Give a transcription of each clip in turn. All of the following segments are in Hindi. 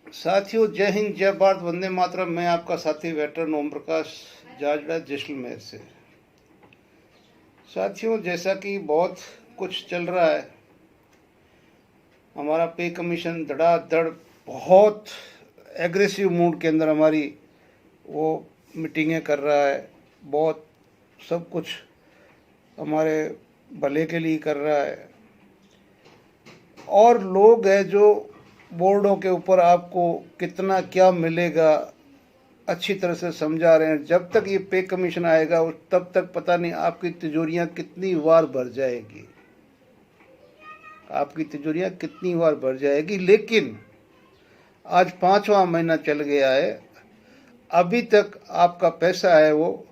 साथियों, जय हिंद, जय भारत, वंदे मातरम। मैं आपका साथी वेटरन ओम प्रकाश जाजड़ा जैसलमेर से। साथियों, जैसा कि बहुत कुछ चल रहा है, हमारा पे कमीशन धड़ाधड़ बहुत एग्रेसिव मूड के अंदर हमारी वो मीटिंगें कर रहा है। बहुत सब कुछ हमारे भले के लिए कर रहा है। और लोग हैं जो बोर्डों के ऊपर आपको कितना क्या मिलेगा अच्छी तरह से समझा रहे हैं। जब तक ये पे कमीशन आएगा तब तक पता नहीं आपकी तिजोरियां कितनी बार भर जाएगी, आपकी तिजोरियां कितनी बार भर जाएगी। लेकिन आज 5वां महीना चल गया है, अभी तक आपका पैसा है वो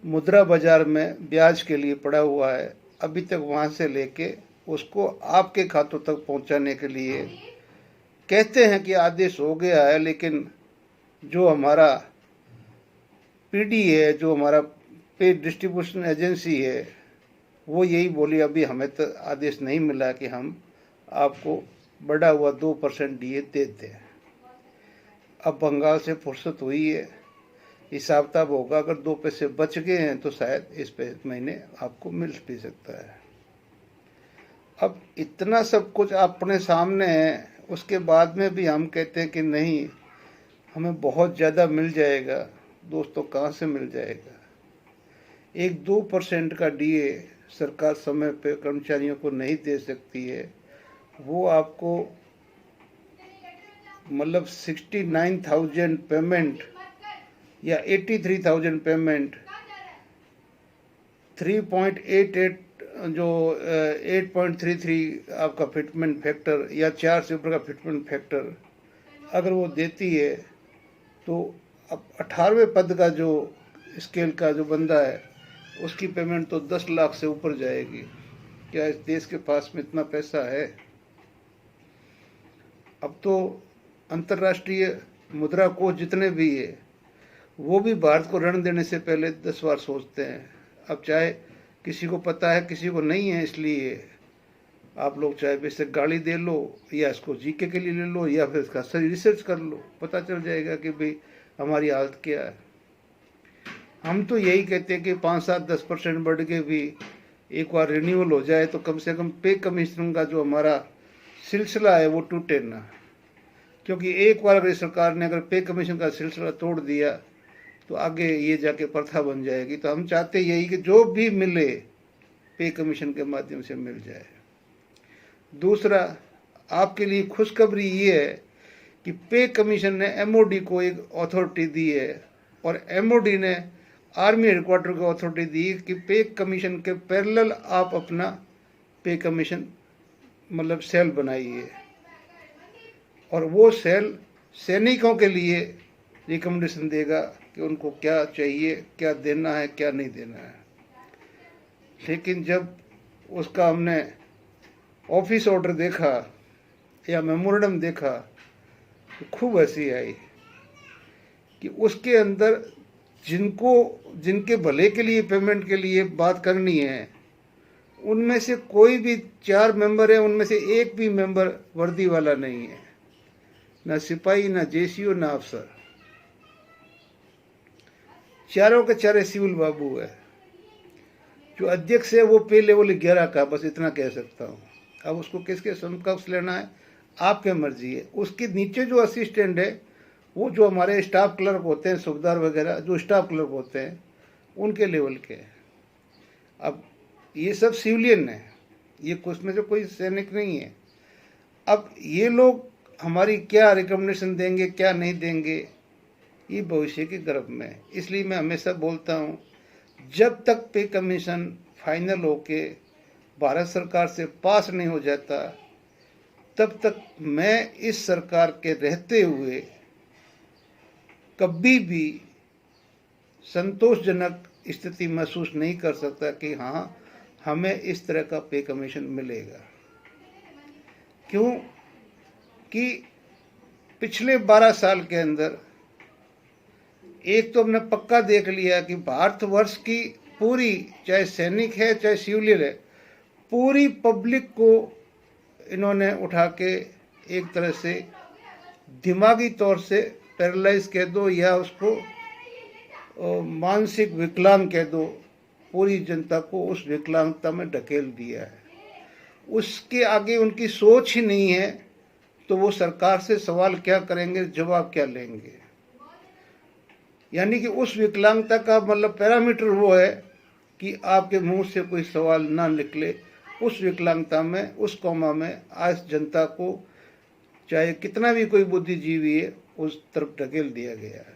मुद्रा बाजार में ब्याज के लिए पड़ा हुआ है। अभी तक वहां से लेके उसको आपके खातों तक पहुंचाने के लिए कहते हैं कि आदेश हो गया है, लेकिन जो हमारा पीडी है, जो हमारा पे डिस्ट्रीब्यूशन एजेंसी है, वो यही बोली अभी हमें तो आदेश नहीं मिला कि हम आपको बढ़ा हुआ 2% डीए देते हैं। अब बंगाल से फुर्सत हुई है, हिसाब किताब होगा, अगर 2 पैसे बच गए हैं तो शायद इस महीने आपको मिल भी सकता है। अब इतना सब कुछ अपने सामने है, उसके बाद में भी हम कहते हैं कि नहीं, हमें बहुत ज़्यादा मिल जाएगा। दोस्तों, कहाँ से मिल जाएगा? एक 2% का डीए सरकार समय पे कर्मचारियों को नहीं दे सकती है। वो आपको मतलब 69,000 पेमेंट या 83,000 पेमेंट, 3.88 जो 8.33 आपका फिटमेंट फैक्टर या 4 से ऊपर का फिटमेंट फैक्टर अगर वो देती है तो अब 18वें पद का जो स्केल का जो बंदा है उसकी पेमेंट तो 10 लाख से ऊपर जाएगी। क्या इस देश के पास में इतना पैसा है? अब तो अंतर्राष्ट्रीय मुद्रा कोष जितने भी है वो भी भारत को ऋण देने से पहले 10 बार सोचते हैं। अब चाहे किसी को पता है किसी को नहीं है, इसलिए आप लोग चाहे बेशक गाली दे लो या इसको जीके के लिए ले लो या फिर इसका सही रिसर्च कर लो, पता चल जाएगा कि भाई हमारी हालत क्या है। हम तो यही कहते हैं कि 5-7-10% बढ़ के भी एक बार रिन्यूअल हो जाए तो कम से कम पे कमीशन का जो हमारा सिलसिला है वो टूटे ना। क्योंकि एक बार अगर सरकार ने अगर पे कमीशन का सिलसिला तोड़ दिया तो आगे ये जाके प्रथा बन जाएगी। तो हम चाहते यही कि जो भी मिले पे कमीशन के माध्यम से मिल जाए। दूसरा, आपके लिए खुशखबरी ये है कि पे कमीशन ने एमओडी को एक अथॉरिटी दी है और एमओडी ने आर्मी हेडक्वार्टर को अथॉरिटी दी कि पे कमीशन के पैरेलल आप अपना पे कमीशन मतलब सेल बनाइए और वो सेल सैनिकों के लिए रिकमेंडेशन देगा कि उनको क्या चाहिए, क्या देना है, क्या नहीं देना है। लेकिन जब उसका हमने ऑफिस ऑर्डर देखा या मेमोरेंडम देखा तो खूब हंसी आई कि उसके अंदर जिनके भले के लिए पेमेंट के लिए बात करनी है उनमें से कोई भी 4 मेंबर है, उनमें से एक भी मेंबर वर्दी वाला नहीं है, ना सिपाही, ना जेसीओ, ना अफसर। चारों के चारे सिविल बाबू है। जो अध्यक्ष है वो पे लेवल 11 का, बस इतना कह सकता हूँ। अब उसको किसके समकक्ष लेना है आपके मर्जी है। उसके नीचे जो असिस्टेंट है वो जो हमारे स्टाफ क्लर्क होते हैं, सूबेदार वगैरह जो स्टाफ क्लर्क होते हैं उनके लेवल के। अब ये सब सिविलियन है, ये कुछ में से कोई सैनिक नहीं है। अब ये लोग हमारी क्या रिकमेंडेशन देंगे, क्या नहीं देंगे, ये भविष्य के गर्भ में। इसलिए मैं हमेशा बोलता हूँ, जब तक पे कमीशन फाइनल होके भारत सरकार से पास नहीं हो जाता तब तक मैं इस सरकार के रहते हुए कभी भी संतोषजनक स्थिति महसूस नहीं कर सकता कि हाँ हमें इस तरह का पे कमीशन मिलेगा। क्यों कि पिछले 12 साल के अंदर एक तो हमने पक्का देख लिया कि भारतवर्ष की पूरी, चाहे सैनिक है चाहे सिविलियन है, पूरी पब्लिक को इन्होंने उठा के एक तरह से दिमागी तौर से पैरालाइज कह दो या उसको मानसिक विकलांग कह दो, पूरी जनता को उस विकलांगता में ढकेल दिया है। उसके आगे उनकी सोच ही नहीं है, तो वो सरकार से सवाल क्या करेंगे, जवाब क्या लेंगे। यानी कि उस विकलांगता का मतलब पैरामीटर वो है कि आपके मुंह से कोई सवाल ना निकले। उस विकलांगता में, उस कौमा में आज जनता को चाहे कितना भी कोई बुद्धिजीवी है उस तरफ ढकेल दिया गया है,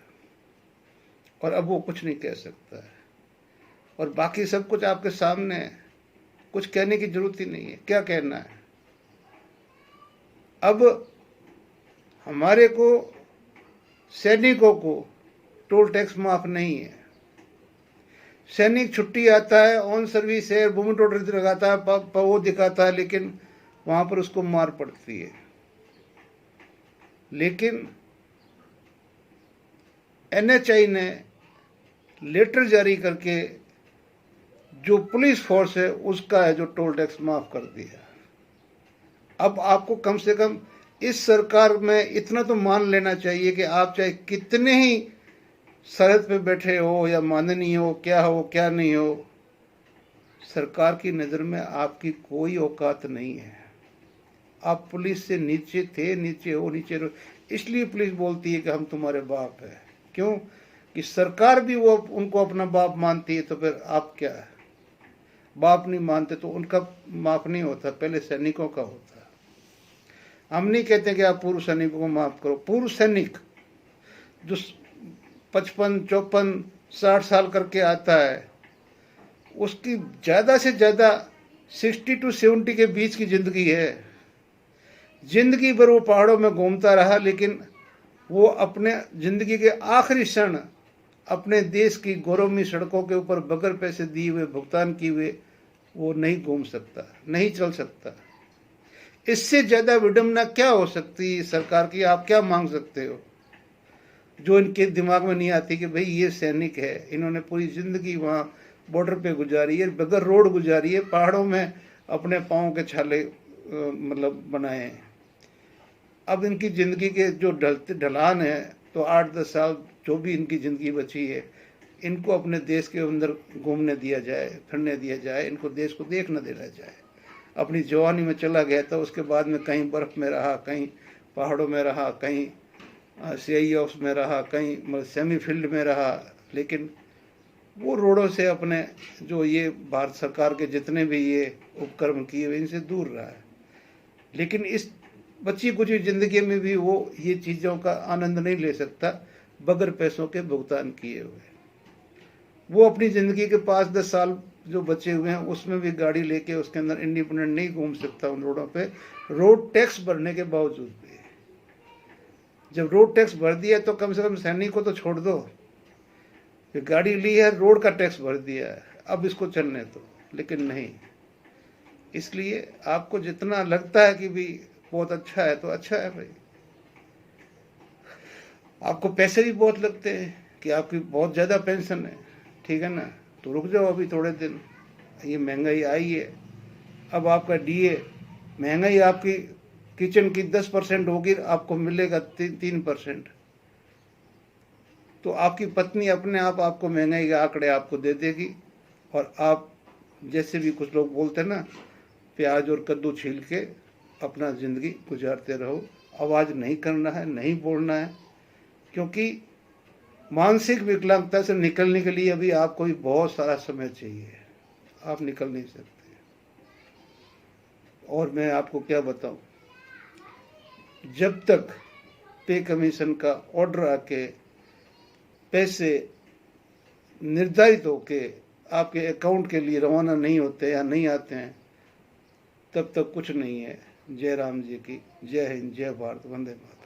और अब वो कुछ नहीं कह सकता है। और बाकी सब कुछ आपके सामने है, कुछ कहने की जरूरत ही नहीं है। क्या कहना है? अब हमारे को सैनिकों को टोल टैक्स माफ नहीं है। सैनिक छुट्टी आता है, ऑन सर्विस है, बुम लगाता है, वो दिखाता है, लेकिन वहां पर उसको मार पड़ती है। लेकिन एनएचआई ने लेटर जारी करके जो पुलिस फोर्स है उसका है जो टोल टैक्स माफ कर दिया। अब आपको कम से कम इस सरकार में इतना तो मान लेना चाहिए कि आप चाहे कितने ही सरहद पे बैठे हो या माननीय हो, क्या नहीं हो, सरकार की नज़र में आपकी कोई औकात नहीं है। आप पुलिस से नीचे थे, नीचे हो, नीचे रहो। इसलिए पुलिस बोलती है कि हम तुम्हारे बाप है। क्यों? कि सरकार भी वो उनको अपना बाप मानती है, तो फिर आप क्या है? बाप नहीं मानते तो उनका माफ नहीं होता, पहले सैनिकों का होता। हम नहीं कहते कि आप पूर्व सैनिकों को माफ करो। पूर्व सैनिक जो 55, 54, 60 साल करके आता है, उसकी ज़्यादा से ज़्यादा 60 to 70 के बीच की जिंदगी है। जिंदगी भर वो पहाड़ों में घूमता रहा, लेकिन वो अपने जिंदगी के आखिरी क्षण अपने देश की गौरवमयी सड़कों के ऊपर बगैर पैसे दिए हुए, भुगतान किए हुए वो नहीं घूम सकता, नहीं चल सकता। इससे ज्यादा विडंबना क्या हो सकती है सरकार की? आप क्या मांग सकते हो जो इनके दिमाग में नहीं आती कि भाई ये सैनिक है, इन्होंने पूरी जिंदगी वहां बॉर्डर पे गुजारी है, बगैर रोड गुजारी है, पहाड़ों में अपने पाँव के छाले मतलब बनाए हैं। अब इनकी जिंदगी के जो ढलान है, तो 8-10 साल जो भी इनकी जिंदगी बची है, इनको अपने देश के अंदर घूमने दिया जाए, फिरने दिया जाए, इनको देश को देखने देना जाए। अपनी जवानी में चला गया था, उसके बाद में कहीं बर्फ में रहा, कहीं पहाड़ों में रहा, कहीं सीआई हाउस में रहा, कहीं मतलब सेमी फील्ड में रहा, लेकिन वो रोडों से अपने जो ये भारत सरकार के जितने भी ये उपक्रम किए हुए इनसे दूर रहा है। लेकिन इस बची कुछ जिंदगी में भी वो ये चीज़ों का आनंद नहीं ले सकता बगैर पैसों के भुगतान किए हुए। वो अपनी ज़िंदगी के 5-10 साल जो बचे हुए हैं उसमें भी गाड़ी लेके उसके अंदर इंडिपेंडेंट नहीं घूम सकता उन रोडों पे, रोड टैक्स भरने के बावजूद भी। जब रोड टैक्स भर दिया तो कम से कम सैनिक को तो छोड़ दो, गाड़ी ली है, रोड का टैक्स भर दिया है, अब इसको चलने दो, लेकिन नहीं। इसलिए आपको जितना लगता है कि भी बहुत अच्छा है तो अच्छा है भाई, आपको पैसे भी बहुत लगते हैं कि आपकी बहुत ज़्यादा पेंशन है, ठीक है ना, तो रुक जाओ अभी थोड़े दिन, ये महंगाई आई है, अब आपका डीए, महंगाई आपकी किचन की 10% होगी, आपको मिलेगा 3%, तो आपकी पत्नी अपने आप आपको महंगाई के आंकड़े आपको दे देगी, और आप जैसे भी कुछ लोग बोलते हैं ना, प्याज और कद्दू छील के अपना ज़िंदगी गुजारते रहो। आवाज़ नहीं करना है, नहीं बोलना है, क्योंकि मानसिक विकलांगता से निकलने के लिए अभी आपको भी बहुत सारा समय चाहिए, आप निकल नहीं सकते। और मैं आपको क्या बताऊं, जब तक पे कमीशन का ऑर्डर आके पैसे निर्धारित होके आपके अकाउंट के लिए रवाना नहीं होते या नहीं आते हैं, तब तक कुछ नहीं है। जय राम जी की जय हिंद, जय भारत, वंदे मातरम।